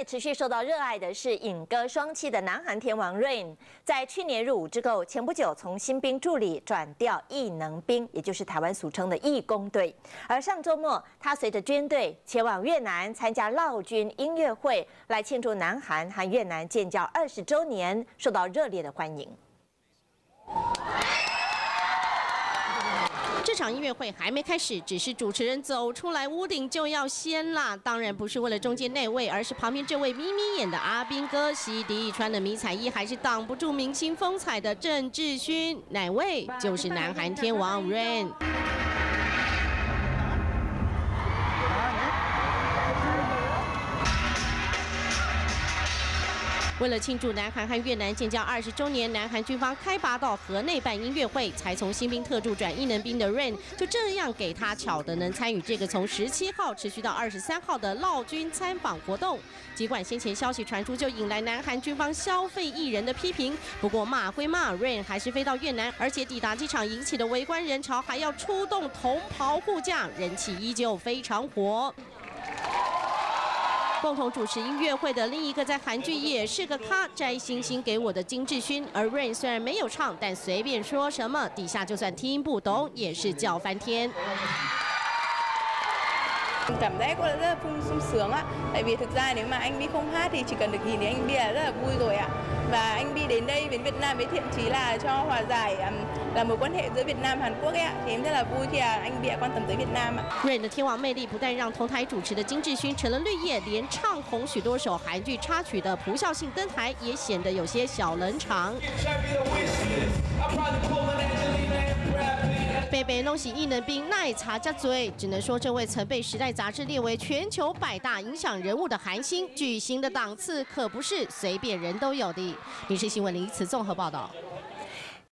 持续受到热爱的是影歌双栖的南韩天王 Rain， 在去年入伍之后，前不久从新兵助理转调艺能兵，也就是台湾俗称的义工队。而上周末，他随着军队前往越南参加劳军音乐会，来庆祝南韩和越南建交20周年，受到热烈的欢迎。 这场音乐会还没开始，只是主持人走出来，屋顶就要掀啦。当然不是为了中间那位，而是旁边这位眯眯眼的阿兵哥。洗涤穿的迷彩衣还是挡不住明星风采的郑智薰，哪位？就是南韩天王 Rain。 为了庆祝南韩和越南建交20周年，南韩军方开拔到河内办音乐会，才从新兵特助转艺能兵的 Rain 就这样给他巧的能参与这个从17号持续到23号的劳军参访活动。尽管先前消息传出就引来南韩军方消费艺人的批评，不过骂归骂 ，Rain 还是飞到越南，而且抵达机场引起的围观人潮还要出动同袍护驾，人气依旧非常火。 共同主持音乐会的另一个在韩剧也是个咖，摘星星给我的金智薰。而 Rain 虽然没有唱，但随便说什么，底下就算听不懂也是叫翻天。 Cảm giác rất là sung sướng ạ. Tại vì thực ra nếu mà anh Bi không hát thì chỉ cần được nhìn thấy anh Bi là rất là vui rồi ạ. Và anh Bi đến đây đến Việt Nam với thiện chí là cho hòa giải là mối quan hệ giữa Việt Nam và Hàn Quốc ấy ạ. Thì em rất là vui khi anh Bi đã quan tâm tới Việt Nam ạ. Rain 的天王魅力不但让同台主持的金智薰成了绿叶，连唱红许多首韩剧插曲的朴孝信登台也显得有些小冷场。 北北弄起艺能兵耐茶加嘴，只能说这位曾被《时代》杂志列为全球100大影响人物的韩星，巨星的档次可不是随便人都有的。民视新闻林一慈综合报道。